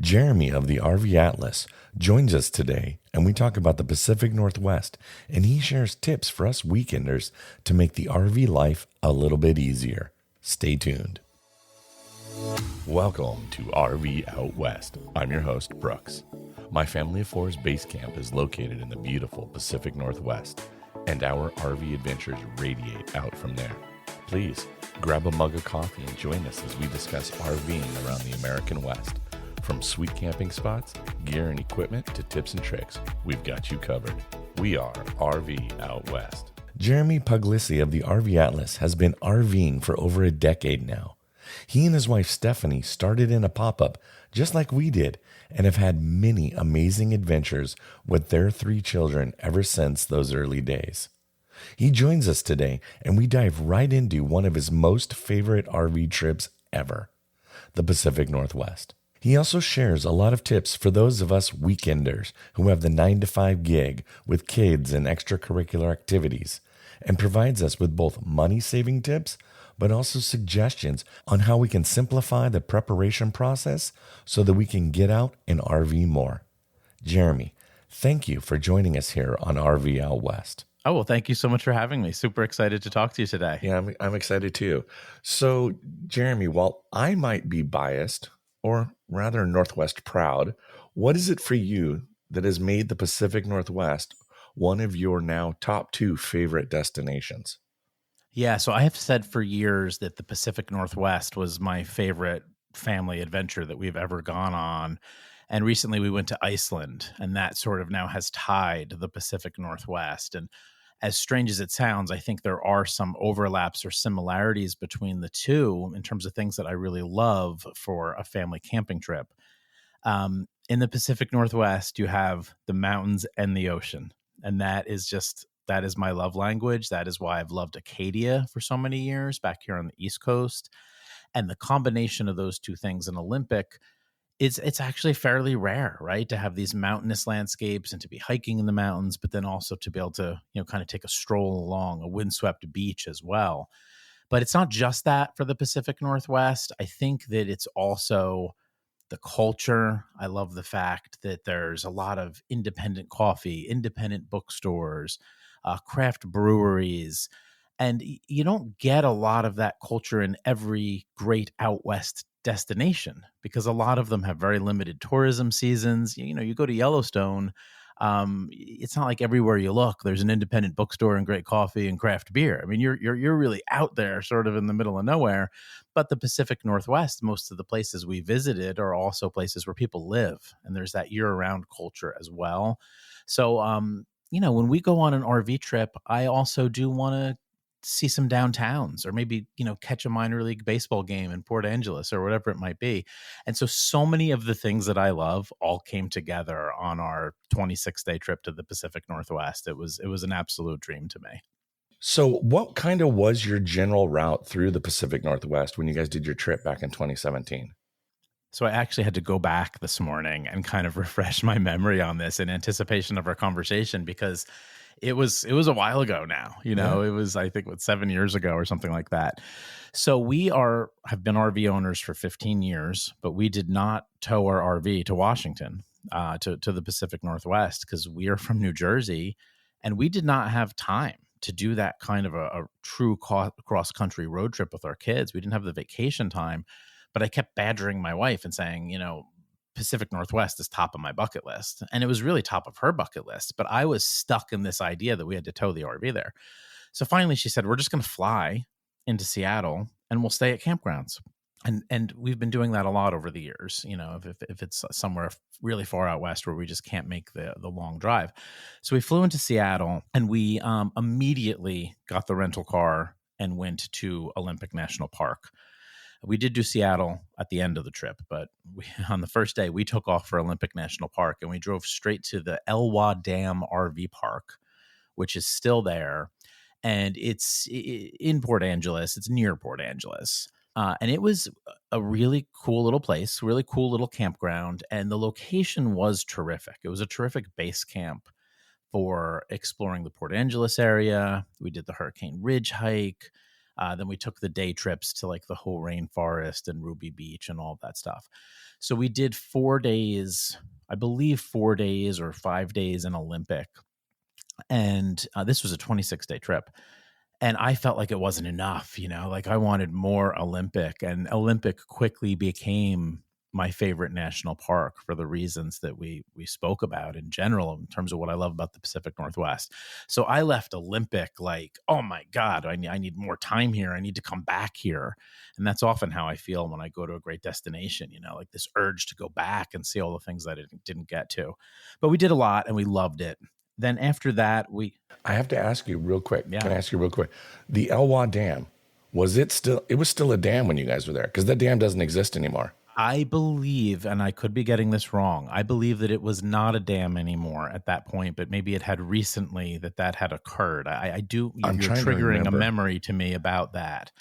Jeremy of the RV Atlas joins us today, and we talk about the Pacific Northwest, and he shares tips for us weekenders to make the RV life a little bit easier. Stay tuned. Welcome to RV Out West. I'm your host, Brooks. My Family of Four's base camp is located in the beautiful Pacific Northwest, and our RV adventures radiate out from there. Please grab a mug of coffee and join us as we discuss RVing around the American West. From sweet camping spots, gear and equipment, to tips and tricks, we've got you covered. We are RV Out West. Jeremy Puglisi of the RV Atlas has been RVing for over a decade now. He and his wife Stephanie started in a pop-up just like we did and have had many amazing adventures with their 3 children ever since those early days. He joins us today and we dive right into one of his most favorite RV trips ever, the Pacific Northwest. He also shares a lot of tips for those of us weekenders who have the 9-to-5 gig with kids and extracurricular activities, and provides us with both money-saving tips, but also suggestions on how we can simplify the preparation process so that we can get out and RV more. Jeremy, thank you for joining us here on RV Out West. Oh, well, thank you so much for having me. Super excited to talk to you today. Yeah, I'm excited too. So, Jeremy, while I might be biased, or rather Northwest proud, what is it for you that has made the Pacific Northwest one of your now top 2 favorite destinations? Yeah, so I have said for years that the Pacific Northwest was my favorite family adventure that we've ever gone on. And recently we went to Iceland, and that sort of now has tied the Pacific Northwest. And as strange as it sounds, I think there are some overlaps or similarities between the two in terms of things that I really love for a family camping trip. In the Pacific Northwest, you have the mountains and the ocean. And that is my love language. That is why I've loved Acadia for so many years back here on the East Coast. And the combination of those two things in Olympic, it's actually fairly rare, right? To have these mountainous landscapes and to be hiking in the mountains, but then also to be able to, kind of take a stroll along a windswept beach as well. But it's not just that for the Pacific Northwest. I think that it's also the culture. I love the fact that there's a lot of independent coffee, independent bookstores, craft breweries, and you don't get a lot of that culture in every great out west destination because a lot of them have very limited tourism seasons. You go to Yellowstone, it's not like everywhere you look there's an independent bookstore and great coffee and craft beer. I mean, you're really out there, sort of in the middle of nowhere. But the Pacific Northwest, most of the places we visited are also places where people live, and there's that year-round culture as well. So, when we go on an RV trip, I also do want to see some downtowns, or maybe, catch a minor league baseball game in Port Angeles or whatever it might be. And so many of the things that I love all came together on our 26-day trip to the Pacific Northwest. It was an absolute dream to me. So what kind of was your general route through the Pacific Northwest when you guys did your trip back in 2017? So I actually had to go back this morning and kind of refresh my memory on this in anticipation of our conversation, because it was a while ago now. It was, I think, 7 years ago or something like that. So we have been RV owners for 15 years, but we did not tow our RV to Washington, to the Pacific Northwest, because we are from New Jersey, and we did not have time to do that kind of a true cross-country road trip with our kids. We didn't have the vacation time, but I kept badgering my wife and saying, Pacific Northwest is top of my bucket list. And it was really top of her bucket list, but I was stuck in this idea that we had to tow the RV there. So finally she said, we're just going to fly into Seattle and we'll stay at campgrounds. And we've been doing that a lot over the years, if it's somewhere really far out west where we just can't make the long drive. So we flew into Seattle, and we immediately got the rental car and went to Olympic National Park. We did do Seattle at the end of the trip, but on the first day, we took off for Olympic National Park, and we drove straight to the Elwha Dam RV Park, which is still there. And it's in Port Angeles. It's near Port Angeles. And it was a really cool little place, really cool little campground. And the location was terrific. It was a terrific base camp for exploring the Port Angeles area. We did the Hurricane Ridge hike. Then we took the day trips to like the whole rainforest and Ruby Beach and all of that stuff. So we did 4 days, I believe 4 days or 5 days in Olympic. And this was a 26-day trip. And I felt like it wasn't enough, like I wanted more Olympic, and Olympic quickly became my favorite national park for the reasons that we spoke about in general in terms of what I love about the Pacific Northwest. So I left Olympic like, oh my God, I need more time here. I need to come back here. And that's often how I feel when I go to a great destination, like this urge to go back and see all the things that I didn't get to. But we did a lot and we loved it. Then after that, I have to ask you real quick. Yeah. Can I ask you real quick? The Elwha Dam, it was still a dam when you guys were there? Because that dam doesn't exist anymore. I believe, and I could be getting this wrong, I believe that it was not a dam anymore at that point, but maybe it had recently that had occurred. I do, you're triggering a memory to me about that.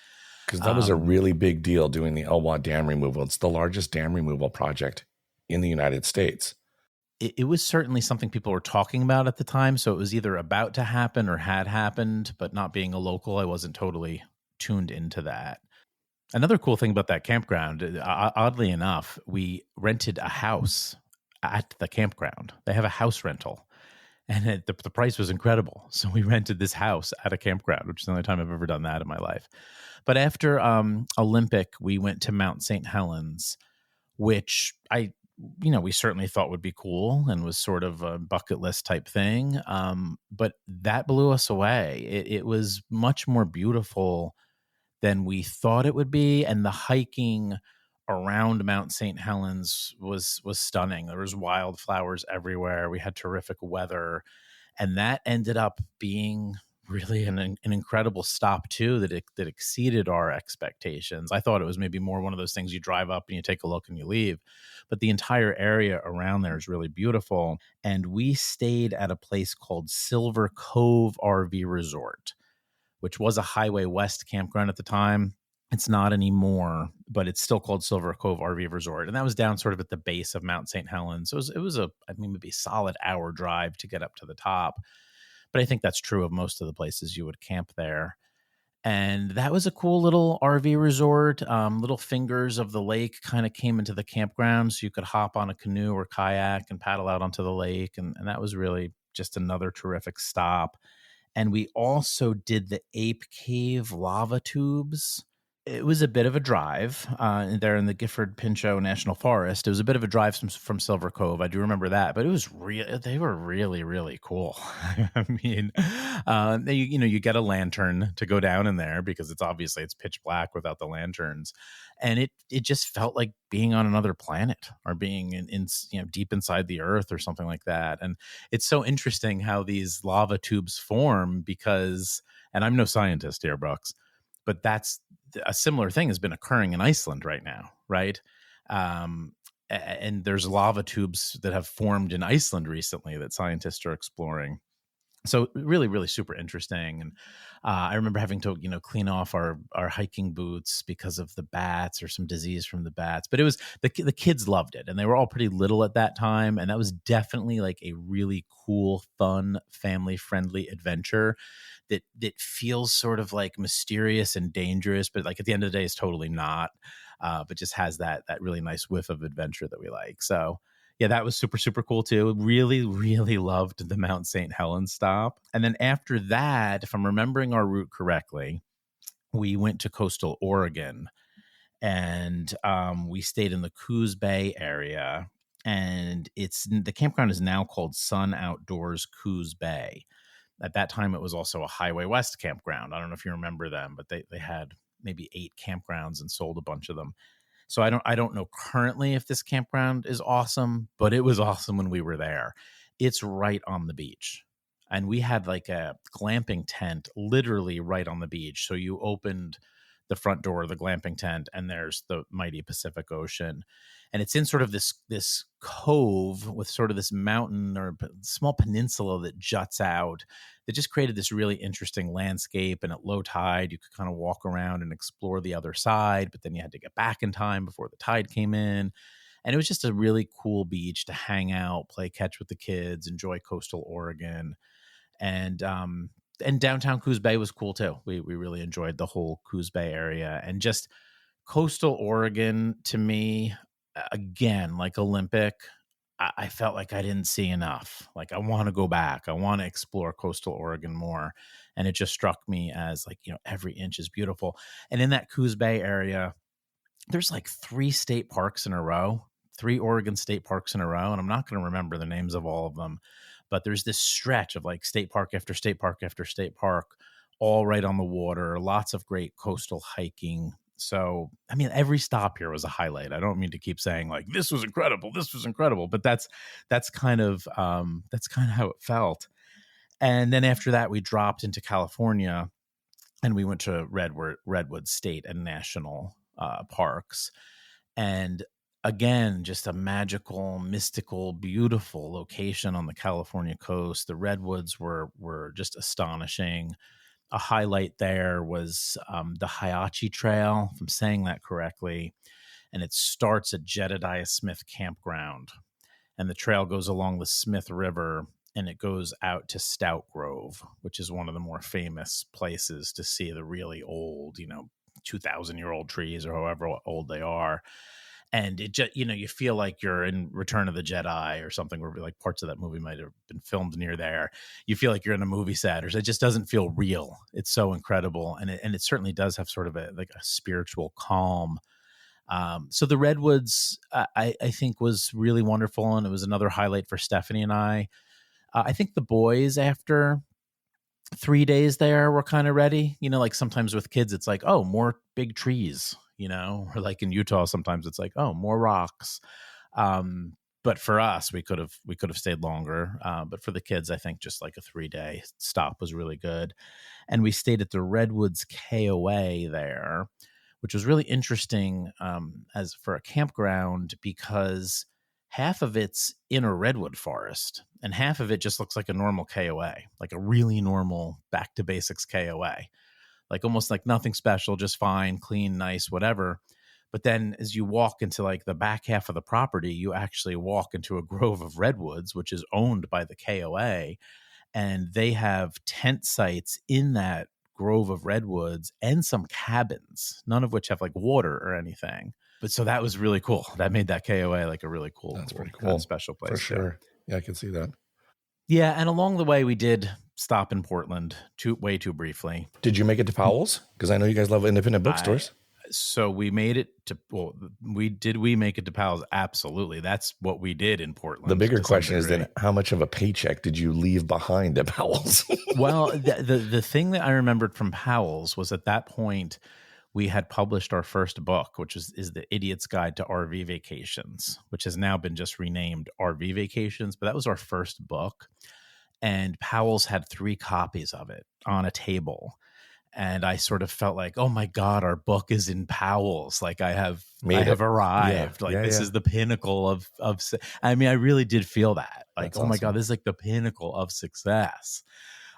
Because that was a really big deal doing the Elwha Dam removal. It's the largest dam removal project in the United States. It was certainly something people were talking about at the time. So it was either about to happen or had happened, but not being a local, I wasn't totally tuned into that. Another cool thing about that campground, oddly enough, we rented a house at the campground. They have a house rental, and the price was incredible. So we rented this house at a campground, which is the only time I've ever done that in my life. But after Olympic, we went to Mount St. Helens, which we certainly thought would be cool and was sort of a bucket list type thing. But that blew us away. It was much more beautiful than we thought it would be. And the hiking around Mount St. Helens was stunning. There was wildflowers everywhere. We had terrific weather. And that ended up being really an incredible stop too, that exceeded our expectations. I thought it was maybe more one of those things you drive up and you take a look and you leave, but the entire area around there is really beautiful. And we stayed at a place called Silver Cove RV Resort, which was a Highway West campground at the time. It's not anymore, but it's still called Silver Cove RV Resort. And that was down sort of at the base of Mount St. Helens. So it was maybe a solid hour drive to get up to the top. But I think that's true of most of the places you would camp there. And that was a cool little RV resort. Little fingers of the lake kind of came into the campground, so you could hop on a canoe or kayak and paddle out onto the lake. And that was really just another terrific stop. And we also did the Ape Cave lava tubes. It was a bit of a drive there in the Gifford Pinchot National Forest. It was a bit of a drive from Silver Cove. I do remember that, but it was they were really, really cool. I mean, you get a lantern to go down in there because it's pitch black without the lanterns. And it just felt like being on another planet or being in deep inside the earth or something like that. And it's so interesting how these lava tubes form because, and I'm no scientist here, Brooks, but that's a similar thing has been occurring in Iceland right now, right? And there's lava tubes that have formed in Iceland recently that scientists are exploring. So really, really super interesting. And I remember having to, clean off our hiking boots because of the bats or some disease from the bats. But it was the kids loved it, and they were all pretty little at that time. And that was definitely like a really cool, fun, family-friendly adventure that feels sort of like mysterious and dangerous, but like at the end of the day, it's totally not. But just has that really nice whiff of adventure that we like. So yeah, that was super, super cool too. Really, really loved the Mount St. Helens stop. And then after that, if I'm remembering our route correctly, we went to coastal Oregon, and we stayed in the Coos Bay area. And the campground is now called Sun Outdoors Coos Bay. At that time, it was also a Highway West campground. I don't know if you remember them, but they had maybe 8 campgrounds and sold a bunch of them. So I don't know currently if this campground is awesome, but it was awesome when we were there. It's right on the beach. And we had like a glamping tent literally right on the beach. So you opened the front door of the glamping tent and there's the mighty Pacific Ocean. And it's in sort of this cove with sort of this mountain or small peninsula that juts out that just created this really interesting landscape. And at low tide, you could kind of walk around and explore the other side, but then you had to get back in time before the tide came in. And it was just a really cool beach to hang out, play catch with the kids, enjoy coastal Oregon. And And downtown Coos Bay was cool too. We really enjoyed the whole Coos Bay area, and just coastal Oregon to me, again, like Olympic, I felt like I didn't see enough. Like, I want to go back. I want to explore coastal Oregon more. And it just struck me as like, every inch is beautiful. And in that Coos Bay area, there's like 3 state parks in a row, 3 Oregon state parks in a row. And I'm not going to remember the names of all of them, but there's this stretch of like state park after state park after state park, all right on the water, lots of great coastal hiking. So, I mean, every stop here was a highlight. I don't mean to keep saying like, this was incredible, but that's kind of how it felt. And then after that, we dropped into California and we went to Redwood State and National parks. And again, just a magical, mystical, beautiful location on the California coast. The redwoods were just astonishing. A highlight there was the Hiachi Trail, if I'm saying that correctly. And it starts at Jedediah Smith Campground. And the trail goes along the Smith River, and it goes out to Stout Grove, which is one of the more famous places to see the really old, 2,000-year-old trees or however old they are. And it just, you feel like you're in Return of the Jedi or something, where like parts of that movie might have been filmed near there. You feel like you're in a movie set, or it just doesn't feel real. It's so incredible. And it certainly does have sort of a spiritual calm. So the redwoods, I think, was really wonderful. And it was another highlight for Stephanie and I. I think the boys, after 3 days there, were kind of ready. Like sometimes with kids, it's like, oh, more big trees, or like in Utah, sometimes it's like, oh, more rocks. But for us, we could have stayed longer. But for the kids, I think just like a 3-day stop was really good. And we stayed at the Redwoods KOA there, which was really interesting as for a campground, because half of it's in a redwood forest and half of it just looks like a normal KOA, like a really normal back to basics KOA, like almost like nothing special, just fine, clean, nice, whatever. But then as you walk into like the back half of the property, you actually walk into a grove of redwoods, which is owned by the KOA. And they have tent sites in that grove of redwoods and some cabins, none of which have like water or anything. But so that was really cool. That made that KOA like a really cool, That's pretty cool. Special place. For sure. Yeah, I can see that. Yeah. And along the way, we did stop in Portland way too briefly. Did you make it to Powell's? Because I know you guys love independent bookstores. So we made it to, we make it to Powell's? Absolutely. That's what we did in Portland. The bigger question is then, how much of a paycheck did you leave behind at Powell's? Well, the thing that I remembered from Powell's was at that point, we had published our first book, which is The Idiot's Guide to RV Vacations, which has now been just renamed RV Vacations. But that was our first book. And Powell's had 3 copies of it on a table. And I sort of felt like, oh my God, our book is in Powell's. Like I have arrived. Yeah. This is the pinnacle of, I mean, I really did feel that. Like, that's my God, this is like the pinnacle of success.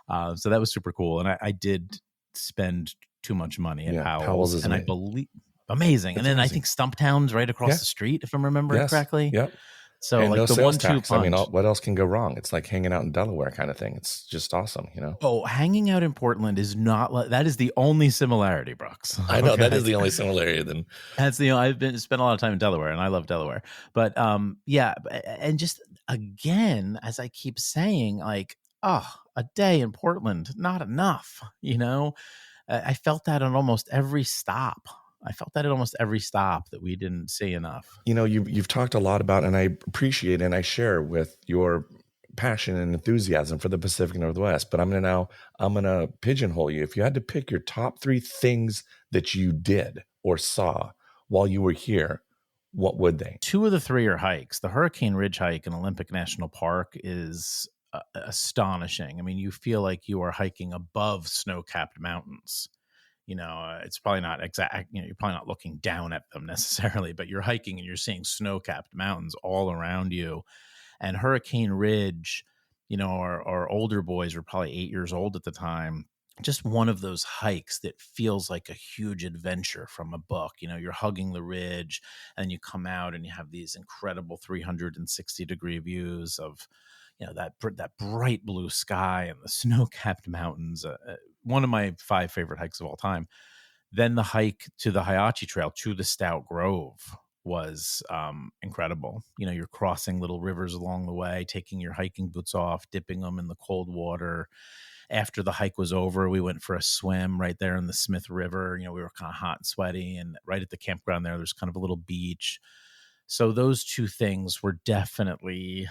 So that was super cool. And I did spend too much money at Powell's. And amazing. I believe amazing. And then amazing. I think Stumptown's right across the street, if I'm remembering correctly. Yep. So and like the 1-2 punch. I mean, what else can go wrong? It's like hanging out in Delaware kind of thing. It's just awesome, Oh, hanging out in Portland is not that is the only similarity, Brooks. I know that is the only similarity. Then that's I've spent a lot of time in Delaware, and I love Delaware. But yeah, and just again, as I keep saying, like, a day in Portland, not enough. I felt that on almost every stop. That we didn't see enough. You've talked a lot about, and I appreciate and I share with your passion and enthusiasm for the Pacific Northwest. But I'm gonna pigeonhole you. If you had to pick your top 3 things that you did or saw while you were here, what would they? 2 of the 3 are hikes. The Hurricane Ridge hike in Olympic National Park is astonishing. I mean, you feel like you are hiking above snow-capped mountains. It's probably not exact, you're probably not looking down at them necessarily, but you're hiking and you're seeing snow-capped mountains all around you. And Hurricane Ridge, our older boys were probably 8 years old at the time. Just one of those hikes that feels like a huge adventure from a book. You're hugging the ridge and you come out and you have these incredible 360-degree views of, that bright blue sky and the snow-capped mountains. One of my 5 favorite hikes of all time. Then the hike to the Hiachi Trail to the Stout Grove was incredible. You're crossing little rivers along the way, taking your hiking boots off, dipping them in the cold water. After the hike was over, we went for a swim right there in the Smith River. We were kind of hot and sweaty, and right at the campground there's kind of a little beach. So those two things were definitely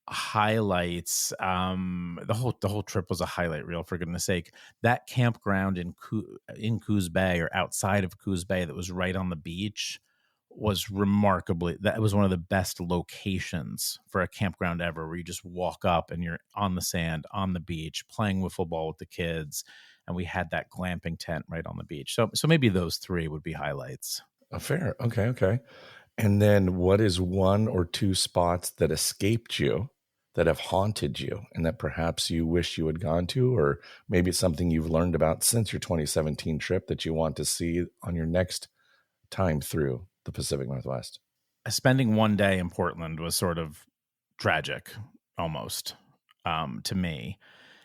highlights. The whole trip was a highlight reel, for goodness sake. That campground in Coos Bay, or outside of Coos Bay, that was right on the beach, was that was one of the best locations for a campground ever, where you just walk up and you're on the sand, on the beach, playing wiffle ball with the kids. And we had that glamping tent right on the beach. So maybe those three would be highlights. Fair. Okay. And then what is one or two spots that escaped you, that have haunted you, and that perhaps you wish you had gone to, or maybe it's something you've learned about since your 2017 trip that you want to see on your next time through the Pacific Northwest? Spending one day in Portland was sort of tragic, almost, to me.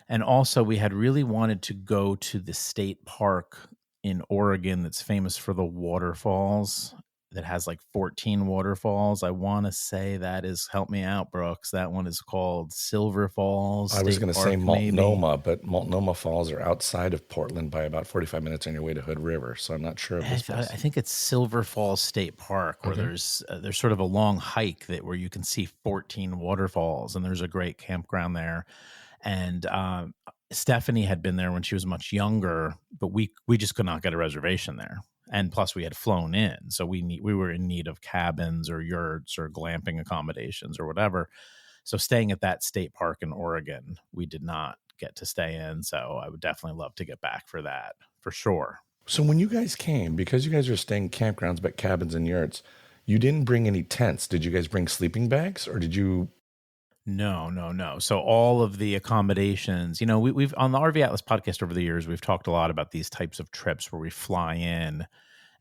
And also, we had really wanted to go to the state park in Oregon that's famous for the waterfalls, that has like 14 waterfalls. I want to say that is, help me out, Brooks, that one is called Silver Falls. I was going to say Multnomah, but Multnomah Falls are outside of Portland by about 45 minutes on your way to Hood River. So I'm not sure of this place. I think it's Silver Falls State Park, where there's sort of a long hike where you can see 14 waterfalls, and there's a great campground there. And Stephanie had been there when she was much younger, but we just could not get a reservation there. And plus, we had flown in, so we were in need of cabins or yurts or glamping accommodations or whatever. So staying at that state park in Oregon, we did not get to stay in. So I would definitely love to get back for that, for sure. So when you guys came, because you guys are staying campgrounds, but cabins and yurts, you didn't bring any tents. Did you guys bring sleeping bags, or did you? No. So all of the accommodations, we've on the RV Atlas podcast over the years, we've talked a lot about these types of trips where we fly in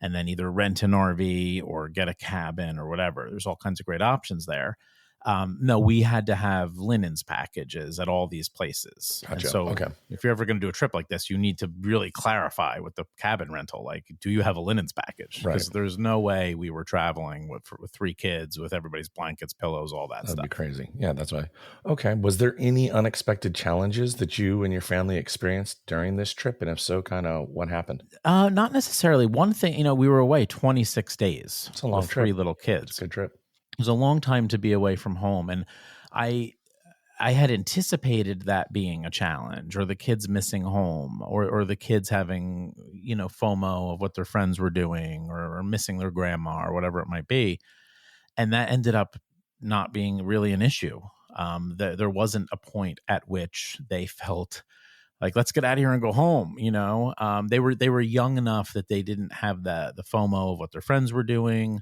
and then either rent an RV or get a cabin or whatever. There's all kinds of great options there. No, we had to have linens packages at all these places. Gotcha. And so Okay. if you're ever going to do a trip like this, you need to really clarify with the cabin rental, like, do you have a linens package? Right. Because there's no way we were traveling with 3 kids with everybody's blankets, pillows, all that stuff. That'd be crazy. Yeah, that's why. Okay. Was there any unexpected challenges that you and your family experienced during this trip? And if so, kind of what happened? Not necessarily. One thing, we were away 26 days. It's a long with trip. 3 little kids. It's a good trip. It was a long time to be away from home. And I had anticipated that being a challenge, or the kids missing home, or the kids having, FOMO of what their friends were doing, or missing their grandma, or whatever it might be. And that ended up not being really an issue. There wasn't a point at which they felt like, let's get out of here and go home. They were young enough that they didn't have the FOMO of what their friends were doing.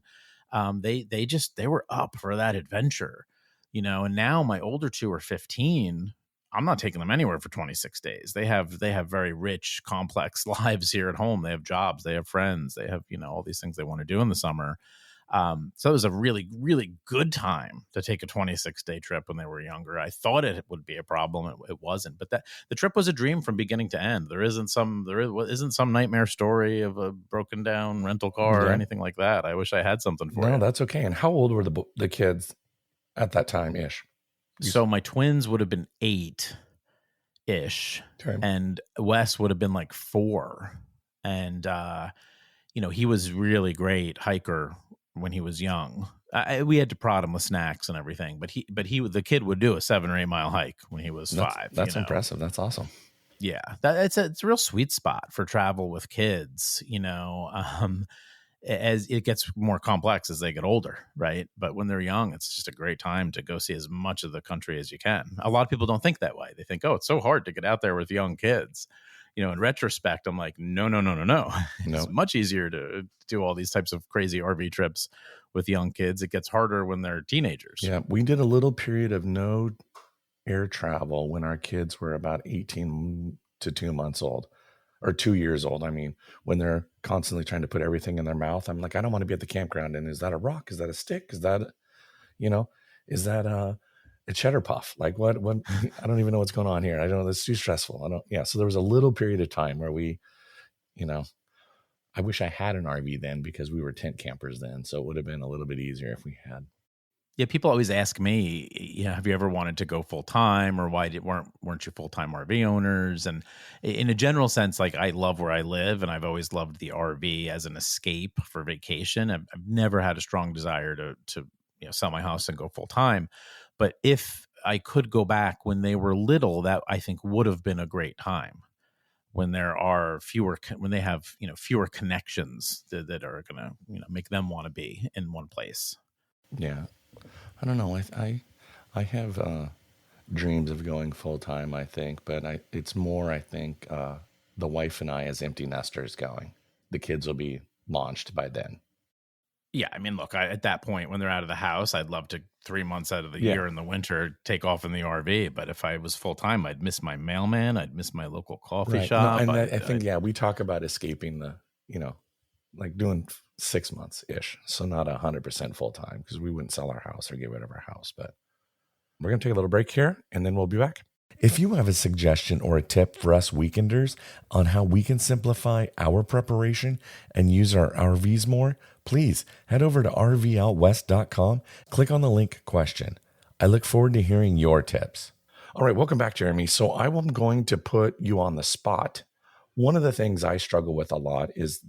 They were up for that adventure, and now my older 2 are 15. I'm not taking them anywhere for 26 days. They have very rich, complex lives here at home. They have jobs, they have friends, they have, all these things they want to do in the summer. So it was a really, really good time to take a 26-day trip when they were younger. I thought it would be a problem. It wasn't, but the trip was a dream from beginning to end. There isn't some nightmare story of a broken down rental car or anything like that. I wish I had something for you. No, that's okay. And how old were the kids at that time ish? So my twins would have been 8 ish, Okay. and Wes would have been like 4. And, he was really great hiker when he was young. We had to prod him with snacks and everything, but the kid would do a 7 or 8 mile hike when he was 5. That's impressive. That's awesome. Yeah, it's a real sweet spot for travel with kids. As it gets more complex as they get older, right? But when they're young, it's just a great time to go see as much of the country as you can. A lot of people don't think that way. They think, oh, it's so hard to get out there with young kids. In retrospect, I'm like, no. It's much easier to do all these types of crazy RV trips with young kids. It gets harder when they're teenagers. Yeah, we did a little period of no air travel when our kids were about 18 to 2 months old, or 2 years old. I mean, when they're constantly trying to put everything in their mouth, I'm like, I don't want to be at the campground. And is that a rock? Is that a stick? Is that, it's cheddar puff. Like what, I don't even know what's going on here. I don't know. It's too stressful. Yeah. So there was a little period of time where you know, I wish I had an RV then because we were tent campers then. So it would have been a little bit easier if we had. Yeah, people always ask me, have you ever wanted to go full time, or why weren't you full time RV owners? And in a general sense, like I love where I live, and I've always loved the RV as an escape for vacation. I've never had a strong desire to sell my house and go full time. But if I could go back when they were little, that I think would have been a great time when there are when they have fewer connections that are gonna make them want to be in one place. Yeah. I don't know. I have dreams of going full time, I think, but it's more, I think, the wife and I as empty nesters going. The kids will be launched by then. Yeah, I mean, look, at that point when they're out of the house, I'd love to 3 months out of the Yeah. year in the winter take off in the RV. But if I was full time, I'd miss my mailman, I'd miss my local coffee Right. No, shop. and I think, yeah, we talk about escaping like doing 6 months ish. So not 100% full time because we wouldn't sell our house or get rid of our house. But we're going to take a little break here and then we'll be back. If you have a suggestion or a tip for us weekenders on how we can simplify our preparation and use our RVs more, please head over to rvoutwest.com, click on the link question. I look forward to hearing your tips. All right, welcome back, Jeremy. So I am going to put you on the spot. One of the things I struggle with a lot is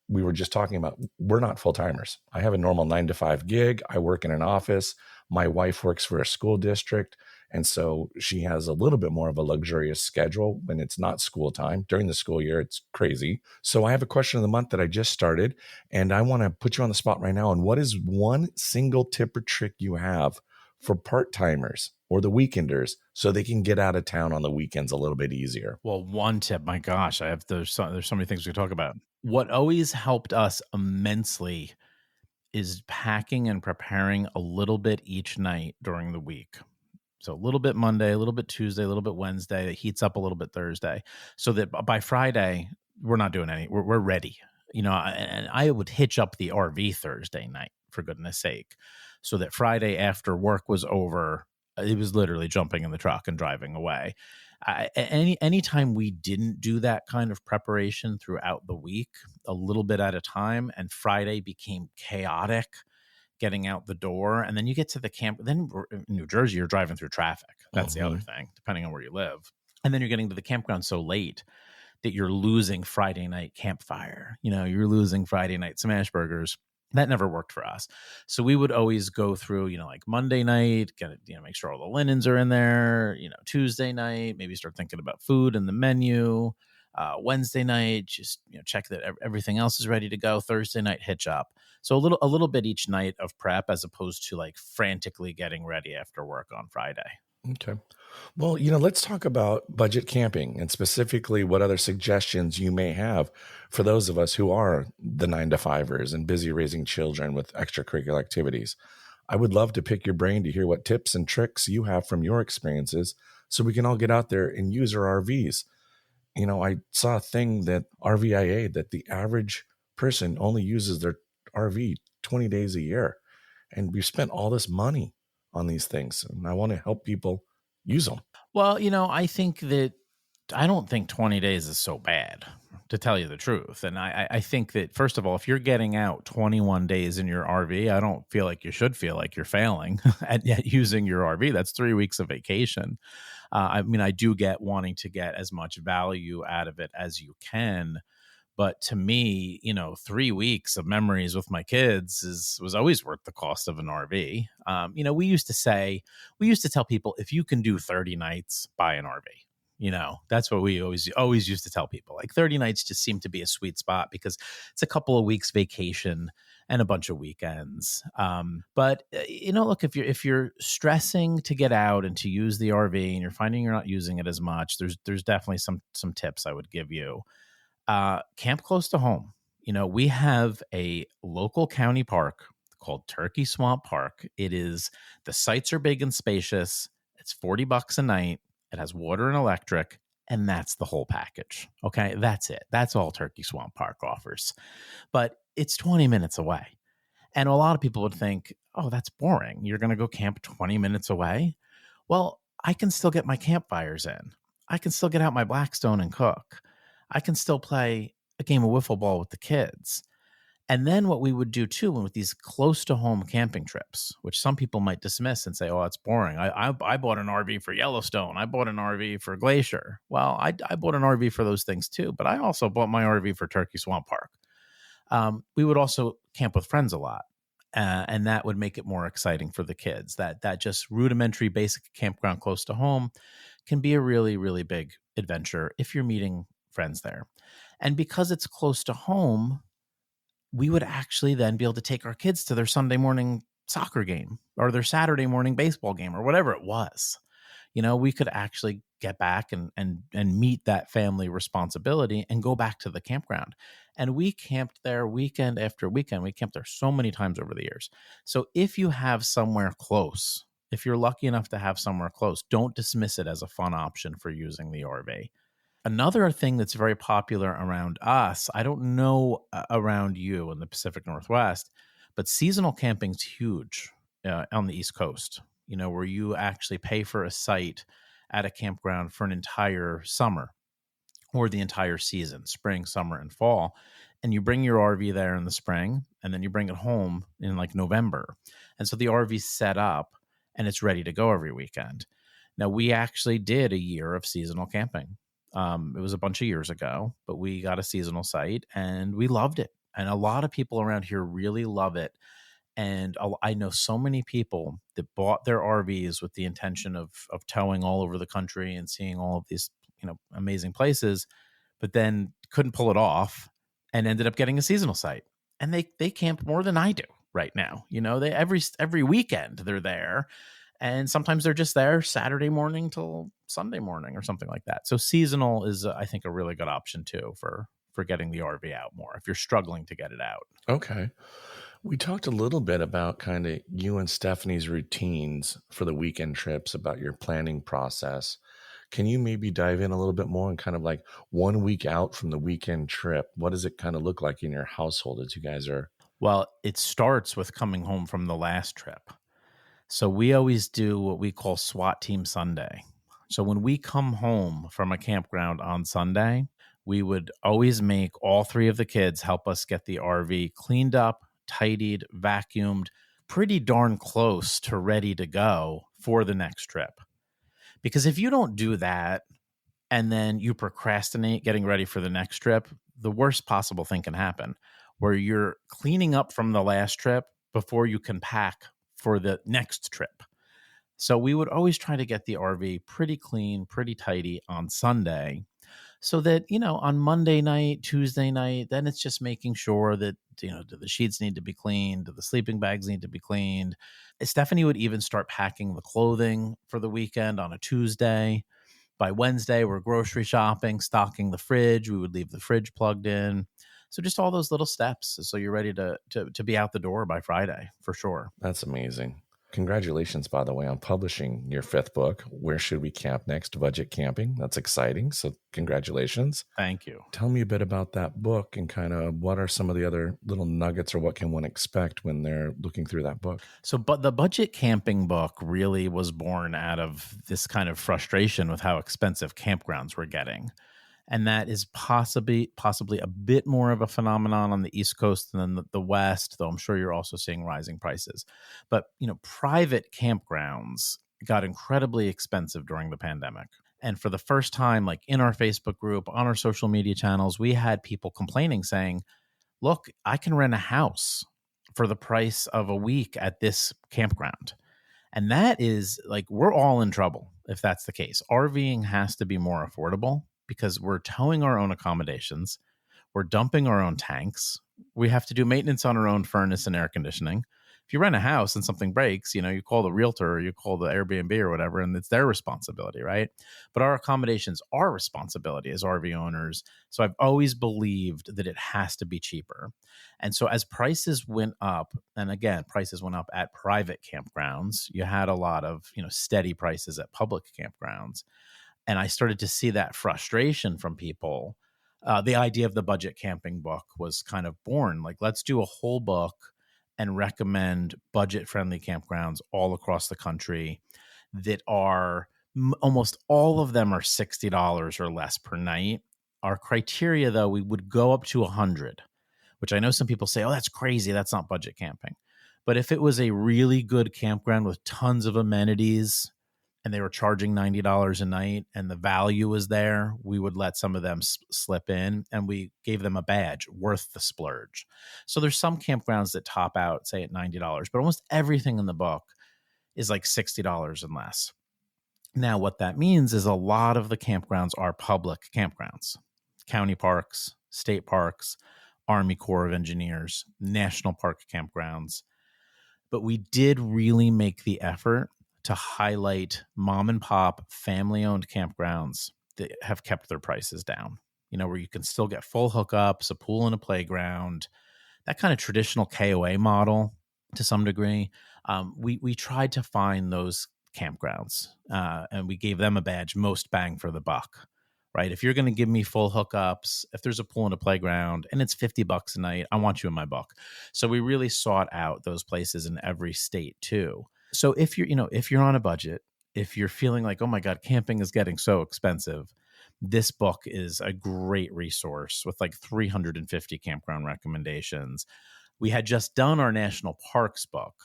we were just talking about, we're not full-timers. I have a normal 9-to-5 gig. I work in an office. My wife works for a school district. And so she has a little bit more of a luxurious schedule when it's not school time. During the school year, it's crazy. So I have a question of the month that I just started, and I want to put you on the spot right now. And what is one single tip or trick you have for part-timers or the weekenders so they can get out of town on the weekends a little bit easier? Well, one tip, my gosh, there's so many things we could talk about. What always helped us immensely is packing and preparing a little bit each night during the week. So a little bit Monday, a little bit Tuesday, a little bit Wednesday. It heats up a little bit Thursday, so that by Friday we're not doing any. We're ready. And I would hitch up the RV Thursday night, for goodness sake, so that Friday after work was over, it was literally jumping in the truck and driving away. Anytime we didn't do that kind of preparation throughout the week, a little bit at a time, and Friday became chaotic getting out the door, and then you get to the camp. Then in New Jersey, you're driving through traffic. That's the other thing, depending on where you live. And then you're getting to the campground so late that you're losing Friday night campfire. You're losing Friday night smash burgers. That never worked for us. So we would always go through, like Monday night, make sure all the linens are in there. Tuesday night, maybe start thinking about food and the menu. Wednesday night, just check that everything else is ready to go. Thursday night, hitch up. So a little bit each night of prep, as opposed to like frantically getting ready after work on Friday. Okay. Well, let's talk about budget camping and specifically what other suggestions you may have for those of us who are the 9-to-5ers and busy raising children with extracurricular activities. I would love to pick your brain to hear what tips and tricks you have from your experiences so we can all get out there and use our RVs. I saw a thing that RVIA, that the average person only uses their RV 20 days a year. And we've spent all this money on these things. And I want to help people use them. Well, I think that I don't think 20 days is so bad, to tell you the truth. And I think that, first of all, if you're getting out 21 days in your RV, I don't feel like you should feel like you're failing at using your RV. That's 3 weeks of vacation. I do get wanting to get as much value out of it as you can. But to me, 3 weeks of memories with my kids was always worth the cost of an RV. We used to tell people, if you can do 30 nights, buy an RV. That's what we always used to tell people. Like 30 nights just seemed to be a sweet spot because it's a couple of weeks vacation and a bunch of weekends. But look, if you're stressing to get out and to use the RV and you're finding you're not using it as much, there's definitely some tips I would give you. Camp close to home. We have a local county park called Turkey Swamp Park. The sites are big and spacious. It's $40 a night. It has water and electric, and that's the whole package. Okay, that's it. That's all Turkey Swamp Park offers. But it's 20 minutes away. And a lot of people would think, oh, that's boring. You're going to go camp 20 minutes away. Well, I can still get my campfires in. I can still get out my Blackstone and cook. I can still play a game of wiffle ball with the kids. And then what we would do too, with these close to home camping trips, which some people might dismiss and say, "Oh, it's boring." I bought an RV for Yellowstone. I bought an RV for Glacier. Well, I bought an RV for those things too, but I also bought my RV for Turkey Swamp Park. We would also camp with friends a lot, and that would make it more exciting for the kids. That just rudimentary, basic campground close to home can be a really, really big adventure if you're meeting friends there. And because it's close to home, we would actually then be able to take our kids to their Sunday morning soccer game or their Saturday morning baseball game or whatever it was. We could actually get back and meet that family responsibility and go back to the campground. And we camped there weekend after weekend. We camped there so many times over the years. So if you have somewhere close, if you're lucky enough to have somewhere close, don't dismiss it as a fun option for using the RV. Another thing that's very popular around us, I don't know around you in the Pacific Northwest, but seasonal camping's huge on the East Coast, where you actually pay for a site at a campground for an entire summer or the entire season, spring, summer, and fall. And you bring your RV there in the spring, and then you bring it home in like November. And so the RV's set up and it's ready to go every weekend. Now, we actually did a year of seasonal camping. It was a bunch of years ago, but we got a seasonal site and we loved it. And a lot of people around here really love it. And I know so many people that bought their RVs with the intention of towing all over the country and seeing all of these, amazing places, but then couldn't pull it off and ended up getting a seasonal site. And they camp more than I do right now. They every weekend they're there. And sometimes they're just there Saturday morning till Sunday morning or something like that. So seasonal is, I think, a really good option too for getting the RV out more if you're struggling to get it out. Okay. We talked a little bit about kind of you and Stephanie's routines for the weekend trips, about your planning process. Can you maybe dive in a little bit more and kind of like 1 week out from the weekend trip? What does it kind of look like in your household as you guys are? Well, it starts with coming home from the last trip. So we always do what we call SWAT Team Sunday. So when we come home from a campground on Sunday, we would always make all three of the kids help us get the RV cleaned up, tidied, vacuumed, pretty darn close to ready to go for the next trip. Because if you don't do that and then you procrastinate getting ready for the next trip, the worst possible thing can happen, where you're cleaning up from the last trip before you can pack for the next trip. So we would always try to get the RV pretty clean, pretty tidy on Sunday, so that, on Monday night, Tuesday night, then it's just making sure that, do the sheets need to be cleaned? Do the sleeping bags need to be cleaned? Stephanie would even start packing the clothing for the weekend on a Tuesday. By Wednesday, we're grocery shopping, stocking the fridge. We would leave the fridge plugged in. So just all those little steps. So you're ready to be out the door by Friday for sure. That's amazing. Congratulations, by the way, on publishing your 5th book, Where Should We Camp Next? Budget Camping. That's exciting. So congratulations. Thank you. Tell me a bit about that book and kind of what are some of the other little nuggets, or what can one expect when they're looking through that book? So, but the budget camping book really was born out of this kind of frustration with how expensive campgrounds were getting. And that is possibly a bit more of a phenomenon on the East Coast than the West, though I'm sure you're also seeing rising prices. But, private campgrounds got incredibly expensive during the pandemic. And for the first time, like in our Facebook group, on our social media channels, we had people complaining saying, look, I can rent a house for the price of a week at this campground. And that is like, we're all in trouble if that's the case. RVing has to be more affordable, because we're towing our own accommodations, we're dumping our own tanks, we have to do maintenance on our own furnace and air conditioning. If you rent a house and something breaks, you call the realtor or you call the Airbnb or whatever, and it's their responsibility, right? But our accommodations are responsibility as RV owners. So I've always believed that it has to be cheaper. And so as prices went up, and again, prices went up at private campgrounds, you had a lot of, steady prices at public campgrounds. And I started to see that frustration from people. The idea of the budget camping book was kind of born. Like, let's do a whole book and recommend budget-friendly campgrounds all across the country that are almost all of them are $60 or less per night. Our criteria, though, we would go up to 100, which I know some people say, oh, that's crazy. That's not budget camping. But if it was a really good campground with tons of amenities and they were charging $90 a night and the value was there, we would let some of them slip in, and we gave them a badge worth the splurge. So there's some campgrounds that top out, say, at $90, but almost everything in the book is like $60 and less. Now, what that means is a lot of the campgrounds are public campgrounds, county parks, state parks, Army Corps of Engineers, national park campgrounds. But we did really make the effort to highlight mom and pop family owned campgrounds that have kept their prices down, where you can still get full hookups, a pool and a playground, that kind of traditional KOA model to some degree. We tried to find those campgrounds and we gave them a badge, most bang for the buck. Right? If you're going to give me full hookups, if there's a pool and a playground and it's $50 a night, I want you in my book. So we really sought out those places in every state too. So if you're on a budget, if you're feeling like, oh my God, camping is getting so expensive, this book is a great resource with like 350 campground recommendations. We had just done our national parks book.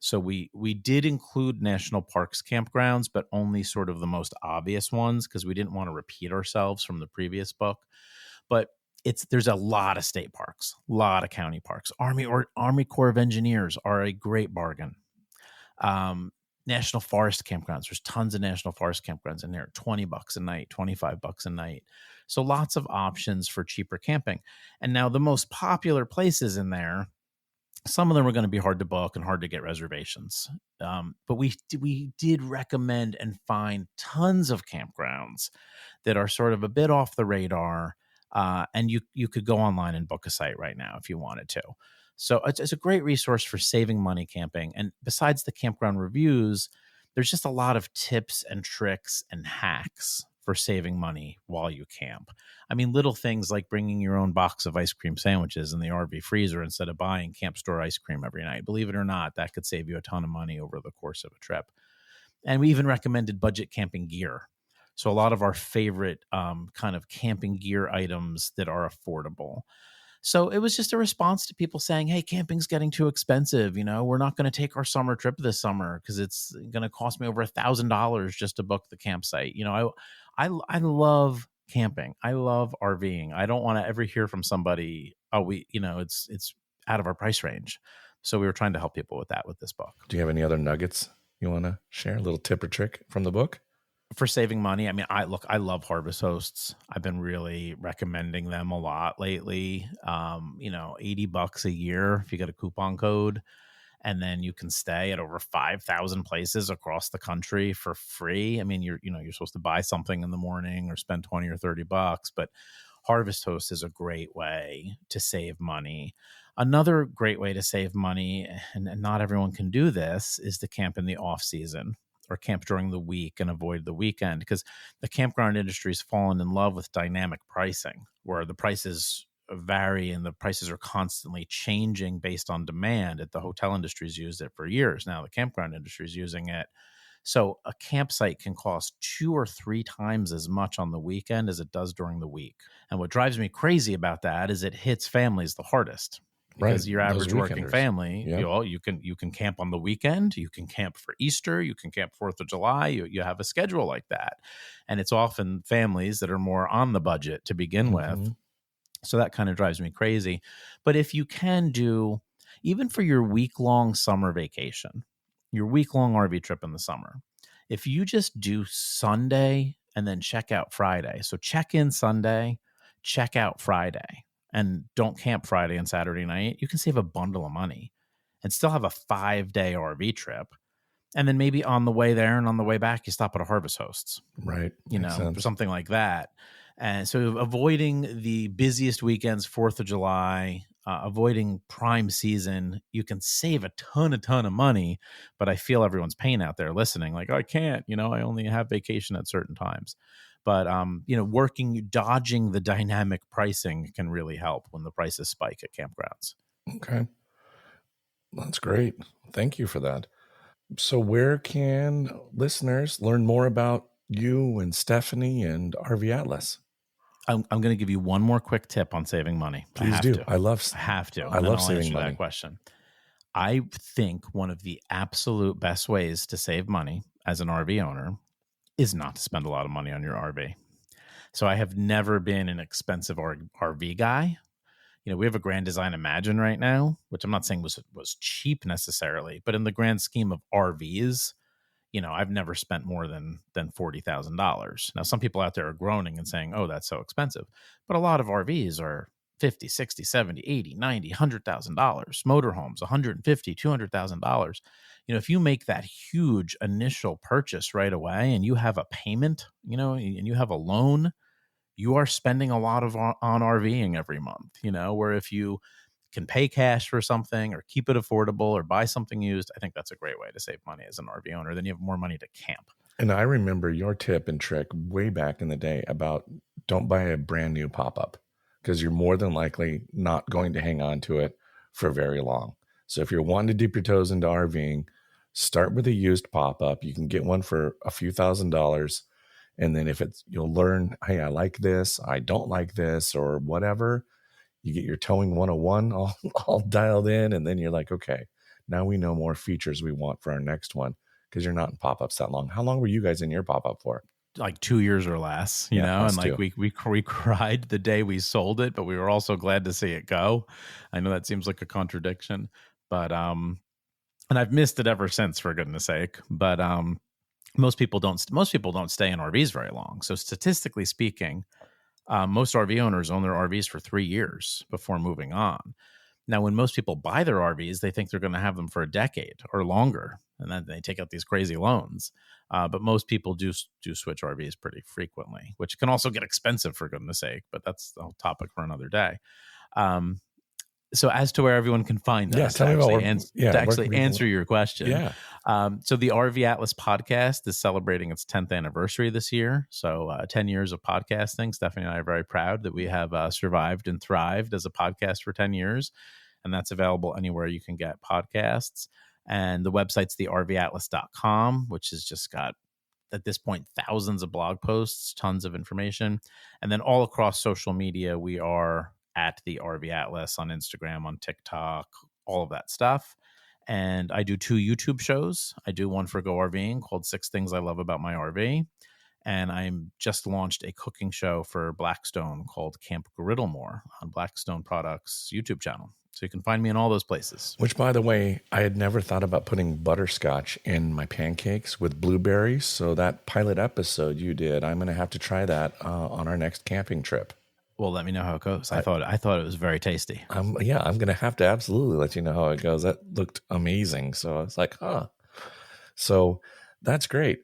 So we did include national parks campgrounds, but only sort of the most obvious ones because we didn't want to repeat ourselves from the previous book. But there's a lot of state parks, a lot of county parks. Army Corps of Engineers are a great bargain. National forest campgrounds. There's tons of national forest campgrounds in there. $20 a night, $25 a night. So lots of options for cheaper camping. And now the most popular places in there, some of them are going to be hard to book and hard to get reservations. But we did recommend and find tons of campgrounds that are sort of a bit off the radar. And you could go online and book a site right now if you wanted to. So it's a great resource for saving money camping. And besides the campground reviews, there's just a lot of tips and tricks and hacks for saving money while you camp. I mean, little things like bringing your own box of ice cream sandwiches in the RV freezer instead of buying camp store ice cream every night. Believe it or not, that could save you a ton of money over the course of a trip. And we even recommended budget camping gear. So a lot of our favorite kind of camping gear items that are affordable. So it was just a response to people saying, hey, camping's getting too expensive. We're not going to take our summer trip this summer because it's going to cost me over $1,000 just to book the campsite. I love camping. I love RVing. I don't want to ever hear from somebody, it's out of our price range. So we were trying to help people with that with this book. Do you have any other nuggets you want to share? A little tip or trick from the book? For saving money, I mean, I love Harvest Hosts. I've been really recommending them a lot lately. $80 a year if you get a coupon code, and then you can stay at over 5,000 places across the country for free. I mean, you're supposed to buy something in the morning or spend $20 or $30, but Harvest Hosts is a great way to save money. Another great way to save money, and not everyone can do this, is to camp in the off season or camp during the week and avoid the weekend, because the campground industry has fallen in love with dynamic pricing, where the prices vary and the prices are constantly changing based on demand. The hotel industry's used it for years now. The campground industry is using it. So a campsite can cost 2 or 3 times as much on the weekend as it does during the week. And what drives me crazy about that is it hits families the hardest. Because your average working family, you can camp on the weekend, you can camp for Easter, you can camp 4th of July, you have a schedule like that. And it's often families that are more on the budget to begin with. So that kind of drives me crazy. But if you can do, even for your week-long summer vacation, your week-long RV trip in the summer, if you just do Sunday and then check out Friday. So check in Sunday, check out Friday, and don't camp Friday and Saturday night, you can save a bundle of money and still have a 5-day RV trip. And then maybe on the way there and on the way back, you stop at a Harvest Hosts. Right. For something like that. And so avoiding the busiest weekends, 4th of July, avoiding prime season, you can save a ton of money. But I feel everyone's pain out there listening, like, I can't, I only have vacation at certain times. But, dodging the dynamic pricing can really help when the prices spike at campgrounds. Okay. That's great. Thank you for that. So where can listeners learn more about you and Stephanie and RV Atlas? I'm going to give you one more quick tip on saving money. Please do. I love And then I'll saving answer money. that question. I think one of the absolute best ways to save money as an RV owner is not to spend a lot of money on your RV. So I have never been an expensive RV guy. We have a Grand Design Imagine right now, which I'm not saying was cheap necessarily, but in the grand scheme of RVs, I've never spent more than $40,000. Now, some people out there are groaning and saying, oh, that's so expensive. But a lot of RVs are $50, $60, $70, $80, $90, $100,000. Motorhomes, $150,000, $200,000. If you make that huge initial purchase right away and you have a payment, and you have a loan, you are spending a lot on RVing every month, where if you can pay cash for something or keep it affordable or buy something used, I think that's a great way to save money as an RV owner. Then you have more money to camp. And I remember your tip and trick way back in the day about don't buy a brand new pop-up because you're more than likely not going to hang on to it for very long. So if you're wanting to dip your toes into RVing, start with a used pop-up. You can get one for a few $1,000s. And then you'll learn, hey, I like this, I don't like this, or whatever. You get your towing 101 all dialed in, and then you're like, okay, now we know more features we want for our next one because you're not in pop-ups that long. How long were you guys in your pop-up for? Like 2 years or less, you know, and like we cried the day we sold it, but we were also glad to see it go. I know that seems like a contradiction, but and I've missed it ever since, for goodness sake. But most people don't stay in RVs very long. So statistically speaking, most RV owners own their RVs for 3 years before moving on. Now, when most people buy their RVs, they think they're going to have them for a decade or longer, and then they take out these crazy loans. But most people do switch RVs pretty frequently, which can also get expensive, for goodness sake. But that's the whole topic for another day. So as to where everyone can find us, to actually answer your question. Yeah. So the RV Atlas podcast is celebrating its 10th anniversary this year. So 10 years of podcasting. Stephanie and I are very proud that we have survived and thrived as a podcast for 10 years. And that's available anywhere you can get podcasts. And the website's the RVatlas.com, which has just got, at this point, thousands of blog posts, tons of information. And then all across social media, we are at the RV Atlas on Instagram, on TikTok, all of that stuff. And I do 2 YouTube shows. I do one for Go RVing called 6 Things I Love About My RV. And I'm just launched a cooking show for Blackstone called Camp Griddlemore on Blackstone Products YouTube channel. So you can find me in all those places. Which, by the way, I had never thought about putting butterscotch in my pancakes with blueberries. So that pilot episode you did, I'm going to have to try that on our next camping trip. Well, let me know how it goes. I thought it was very tasty. I'm going to have to absolutely let you know how it goes. That looked amazing. So I was like, So that's great.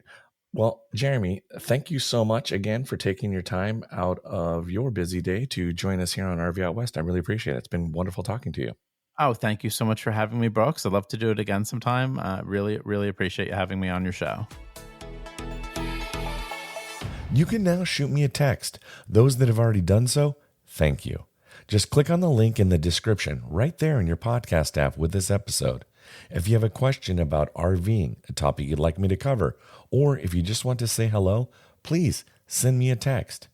Well, Jeremy, thank you so much again for taking your time out of your busy day to join us here on RV Out West. I really appreciate it. It's been wonderful talking to you. Oh, thank you so much for having me, Brooks. I'd love to do it again sometime. Really, really appreciate you having me on your show. You can now shoot me a text. Those that have already done so, thank you. Just click on the link in the description right there in your podcast app with this episode. If you have a question about RVing, a topic you'd like me to cover, or if you just want to say hello, please send me a text.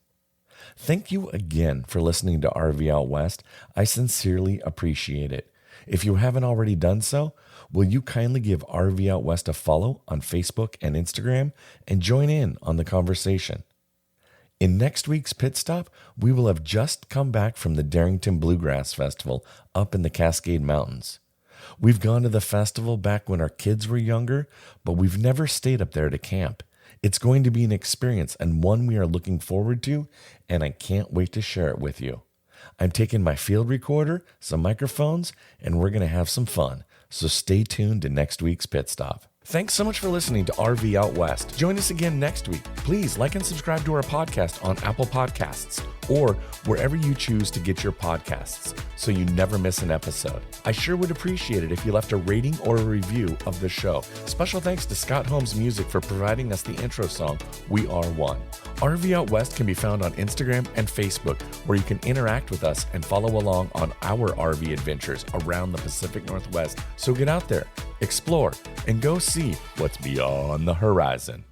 Thank you again for listening to RV Out West. I sincerely appreciate it. If you haven't already done so, will you kindly give RV Out West a follow on Facebook and Instagram and join in on the conversation? In next week's pit stop, we will have just come back from the Darrington Bluegrass Festival up in the Cascade Mountains. We've gone to the festival back when our kids were younger, but we've never stayed up there to camp. It's going to be an experience and one we are looking forward to, and I can't wait to share it with you. I'm taking my field recorder, some microphones, and we're going to have some fun. So stay tuned to next week's pit stop. Thanks so much for listening to RV Out West. Join us again next week. Please like and subscribe to our podcast on Apple Podcasts or wherever you choose to get your podcasts so you never miss an episode. I sure would appreciate it if you left a rating or a review of the show. Special thanks to Scott Holmes Music for providing us the intro song, We Are One. RV Out West can be found on Instagram and Facebook, where you can interact with us and follow along on our RV adventures around the Pacific Northwest. So get out there, explore, and go see what's beyond the horizon.